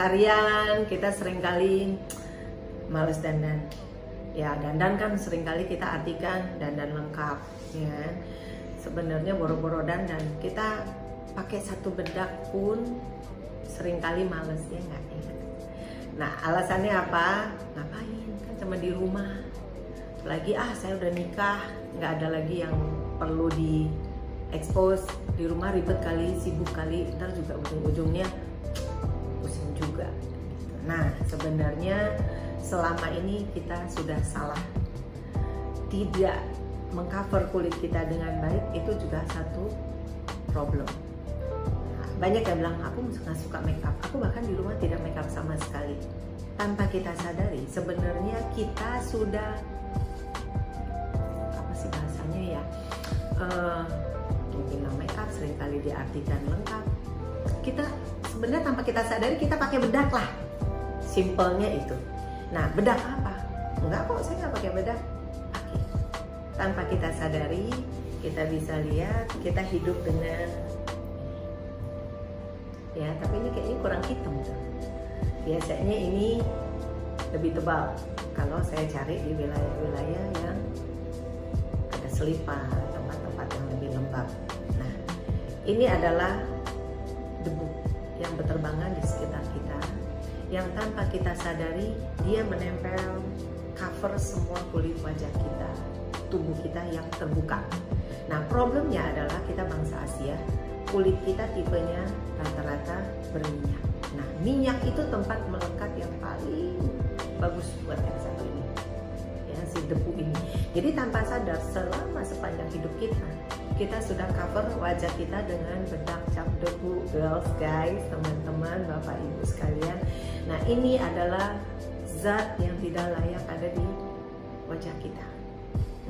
keseharian kita seringkali males dandan. Ya, dandan kan seringkali kita artikan dandan lengkap, ya. Sebenarnya boro-boro dandan, kita pakai satu bedak pun seringkali males, ya nggak? Nah, alasannya apa? Ngapain? Kan cuma di rumah. Lagi saya udah nikah, nggak ada lagi yang perlu di expose. Di rumah ribet kali, sibuk kali, ntar juga ujung-ujungnya pusing juga. Nah, sebenarnya selama ini kita sudah salah. Tidak mengcover kulit kita dengan baik itu juga satu problem. Nah, banyak yang bilang aku nggak suka makeup. Aku bahkan di rumah tidak makeup sama sekali. Tanpa kita sadari, sebenarnya kita sudah apa sih bahasanya ya? Bilang makeup seringkali diartikan lengkap. Kita sebenarnya tanpa kita sadari kita pakai bedak lah. Simpelnya itu. Nah, bedak apa? Enggak kok, saya nggak pakai bedak. Pakai. Tanpa kita sadari, kita bisa lihat kita hidup dengan ya, tapi ini kayaknya kurang hitam tuh. Biasanya ini lebih tebal. Kalau saya cari di wilayah-wilayah yang ada selipan, tempat-tempat yang lebih lembab. Nah, ini adalah debu yang berterbangan di sekitar kita, yang tanpa kita sadari dia menempel cover semua kulit wajah kita, tubuh kita yang terbuka. Nah, problemnya adalah kita bangsa Asia, kulit kita tipenya rata-rata berminyak. Nah, minyak itu tempat melekat yang paling bagus buat yang satu ini, ya, si debu ini. Jadi tanpa sadar selama sepanjang hidup kita sudah cover wajah kita dengan bedak cap debu, girls, guys, teman-teman, bapak ibu sekalian. Nah, ini adalah zat yang tidak layak ada di wajah kita.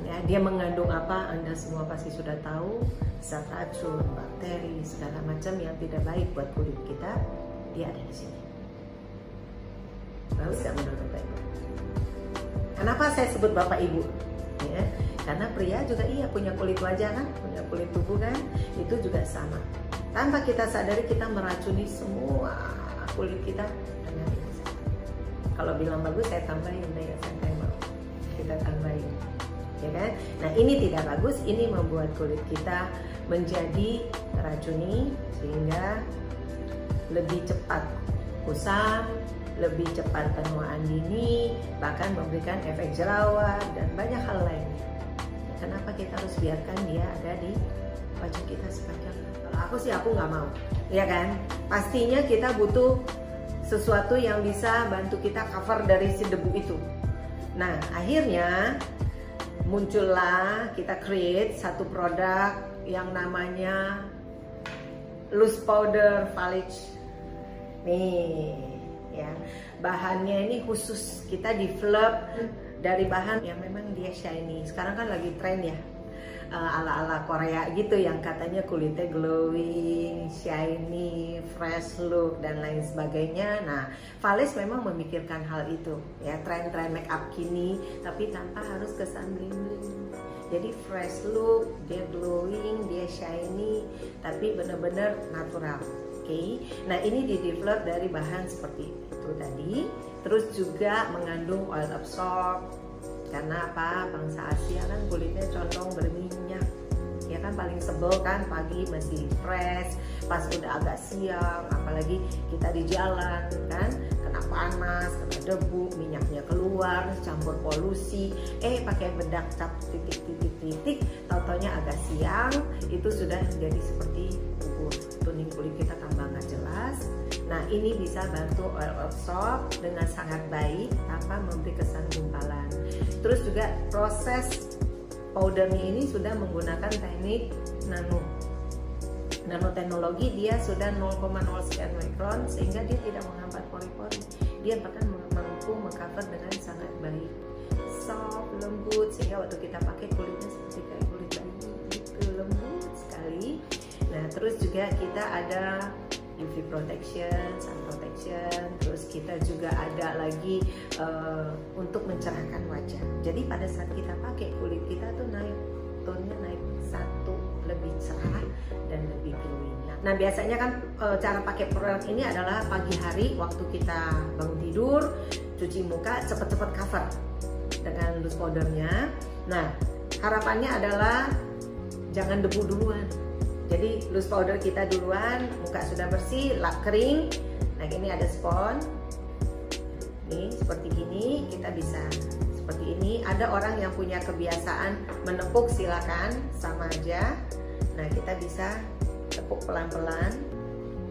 Ya, dia mengandung apa? Anda semua pasti sudah tahu, zat racun, bakteri, segala macam yang tidak baik buat kulit kita, dia ada di sini. Bagus nggak menurut Bapak Ibu? Kenapa saya sebut Bapak Ibu? Ya, karena pria juga punya kulit wajah kan, punya kulit tubuh kan, itu juga sama. Tanpa kita sadari kita meracuni semua kulit kita dengan itu. Kalau bilang bagus saya tambahin, ya santai mau kita tambahin, ya kan? Nah, ini tidak bagus, ini membuat kulit kita menjadi teracuni sehingga lebih cepat kusam, lebih cepat penuaan dini, bahkan memberikan efek jerawat dan banyak hal lainnya. Kenapa kita harus biarkan dia ada di wajah kita sepanjang? Kalau aku nggak mau, ya kan? Pastinya kita butuh sesuatu yang bisa bantu kita cover dari si debu itu. Nah, akhirnya muncullah kita create satu produk yang namanya loose powder Valige. Nih, ya, bahannya ini khusus kita develop dari bahan yang memang dia shiny. Sekarang kan lagi tren ya, ala-ala Korea gitu yang katanya kulitnya glowing, shiny, fresh look dan lain sebagainya. Nah, Valige memang memikirkan hal itu ya, tren-tren make up kini, tapi tanpa harus kesan bling-bling. Jadi fresh look, dia glowing, dia shiny, tapi benar-benar natural. Oke. Nah, ini di-develop dari bahan seperti itu tadi. Terus juga mengandung oil absorb. Karena apa? Bangsa Asia kan kulitnya condong berminyak. Ya kan, paling sebel kan pagi masih fresh, pas udah agak siang, apalagi kita di jalan kan, kena panas, kena debu, minyaknya keluar, campur polusi, pakai bedak cap titik-titik-titik, tau-taunya agak siang, itu sudah jadi seperti bubur, tuning kulit kita tambah nggak jelas. Nah, ini bisa bantu oil absorb dengan sangat baik tanpa memberi kesan gumpalan. Terus juga proses powdernya ini sudah menggunakan teknik nanoteknologi, dia sudah 0,0 sekian mikron sehingga dia tidak menghambat pori-pori, dia bahkan mampu mengcover dengan sangat baik, soft, lembut, sehingga waktu kita pakai kulitnya seperti kayak kulit bayi gitu, lembut sekali. Nah, terus juga kita ada UV protection, sun protection, terus kita juga ada lagi untuk mencerahkan wajah. Jadi pada saat kita pakai, kulit kita tuh naik, tone-nya naik 1 lebih cerah dan lebih glowing. Nah biasanya kan cara pakai produk ini adalah pagi hari waktu kita bangun tidur, cuci muka, cepet-cepet cover dengan loose powdernya. Nah harapannya adalah jangan debu duluan. Jadi loose powder kita duluan, muka sudah bersih, lap kering. Nah ini ada spons. Nih seperti gini kita bisa seperti ini. Ada orang yang punya kebiasaan menepuk, silakan, sama aja. Nah kita bisa tepuk pelan-pelan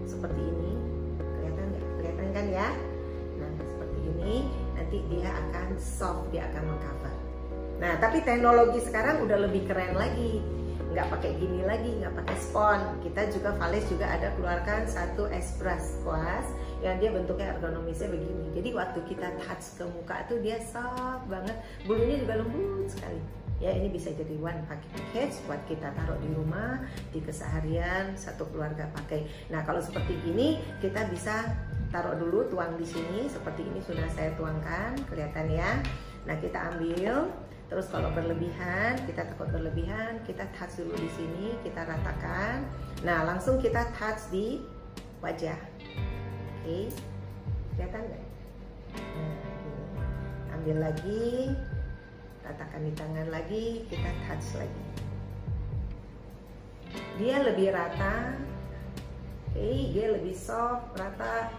seperti ini. Kelihatan nggak? Kelihatan kan ya? Nah seperti ini nanti dia akan soft, dia akan mengcover. Nah tapi teknologi sekarang udah lebih keren lagi. Nggak pakai gini lagi, nggak pakai spons. Kita juga Vales juga ada keluarkan satu airbrush kelas yang dia bentuknya ergonomisnya begini. Jadi waktu kita touch ke muka tuh dia soft banget, bulunya juga lembut sekali. Ya ini bisa jadi one package buat kita taruh di rumah, di keseharian satu keluarga pakai. Nah kalau seperti gini kita bisa taruh dulu, tuang di sini seperti ini sudah saya tuangkan, kelihatan ya. Nah kita ambil, terus kalau berlebihan, kita takut berlebihan, kita touch dulu di sini, kita ratakan. Nah langsung kita touch di wajah. Oke, kelihatan nggak? Nah, gini. Ambil lagi, ratakan di tangan lagi, kita touch lagi. Dia lebih rata, oke, dia lebih soft, rata,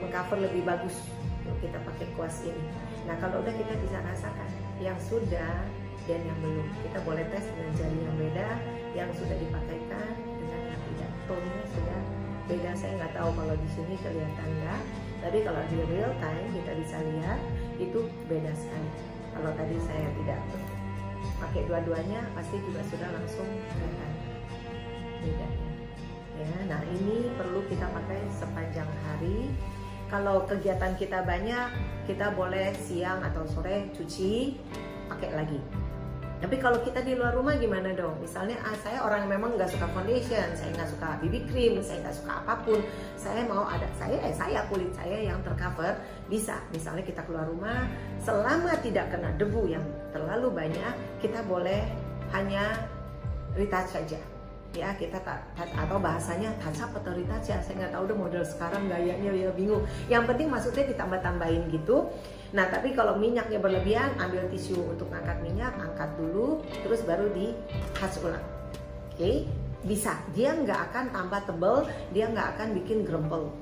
mengcover lebih bagus kalau kita pakai kuas ini. Nah kalau udah kita bisa rasakan yang sudah dan yang belum. Kita boleh tes dengan jari yang beda, yang sudah dipakaikan dengan yang tidak. Tone-nya sudah beda. Saya nggak tahu kalau di sini kelihatan nggak, tapi kalau di real time kita bisa lihat itu beda sekali. Kalau tadi saya tidak pakai dua-duanya, pasti juga sudah langsung kelihatan bedanya. Ya, nah ini perlu kita pakai sepanjang hari. Kalau kegiatan kita banyak, kita boleh siang atau sore cuci, pakai lagi. Tapi kalau kita di luar rumah gimana dong? Misalnya saya orang yang memang nggak suka foundation, saya nggak suka BB cream, saya nggak suka apapun. Saya mau ada saya kulit saya yang tercover, bisa. Misalnya kita keluar rumah, selama tidak kena debu yang terlalu banyak, kita boleh hanya retouch saja. Ya kita atau bahasanya touch up atau retouch ya, saya nggak tahu deh model sekarang gayanya ya bingung. Yang penting maksudnya ditambah-tambahin gitu. Nah tapi kalau minyaknya berlebihan, ambil tisu untuk ngangkat minyak, angkat dulu, terus baru di touch ulang. Oke, bisa. Dia nggak akan tambah tebel, dia nggak akan bikin grempel,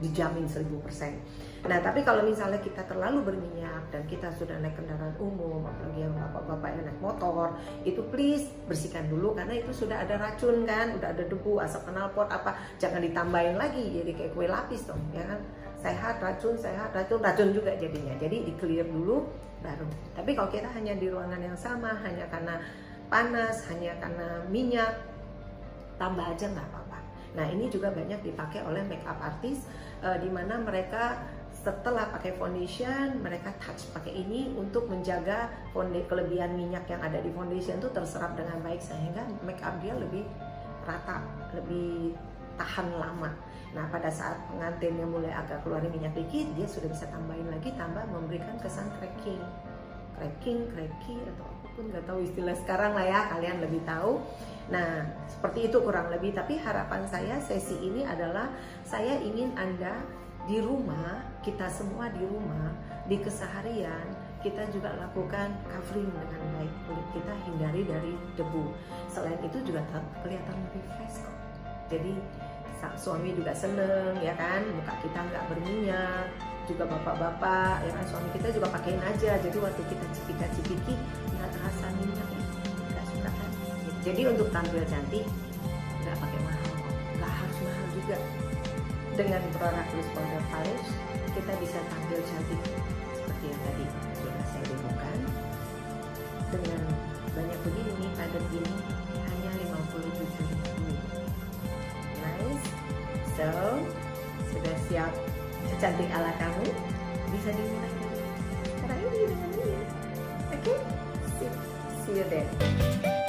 dijamin 1000%. Nah tapi kalau misalnya kita terlalu berminyak dan kita sudah naik kendaraan umum, apalagi yang bapak-bapak yang naik motor, itu please bersihkan dulu karena itu sudah ada racun kan, udah ada debu, asap knalpot apa, jangan ditambahin lagi jadi kayak kue lapis dong, ya kan? Sehat racun juga jadinya. Jadi di clear dulu baru. Tapi kalau kita hanya di ruangan yang sama, hanya karena panas, hanya karena minyak, tambah aja nggak apa-apa. Nah ini juga banyak dipakai oleh makeup artist, di mana mereka setelah pakai foundation, mereka touch pakai ini untuk menjaga kelebihan minyak yang ada di foundation itu terserap dengan baik sehingga makeup dia lebih rata, lebih tahan lama. Nah pada saat pengantinnya mulai agak keluarin minyak dikit, dia sudah bisa tambahin lagi, tambah memberikan kesan cracking atau apapun, nggak tahu istilah sekarang lah ya, kalian lebih tahu. Nah seperti itu kurang lebih. Tapi harapan saya sesi ini adalah saya ingin Anda di rumah, kita semua di rumah, di keseharian kita juga lakukan covering dengan baik kulit kita, hindari dari debu. Selain itu juga kelihatan lebih fresh kok. Jadi suami juga seneng ya kan, muka kita nggak berminyak. Juga bapak-bapak ya kan, suami kita juga pakein aja. Jadi waktu kita cipika-cipiki nggak terasa minyak, nggak suka kan. Jadi untuk tampil cantik nggak pakai mahal kok, nggak harus mahal juga. Dengan produk loose powder Vales kita bisa tampil cantik seperti yang tadi sudah saya demokan. Dengan banyak begini, padat ini hanya 57.000. Nice. So sudah siap cantik ala kamu, bisa dimulai dari sekarang ini dengan ini. Oke, see you there.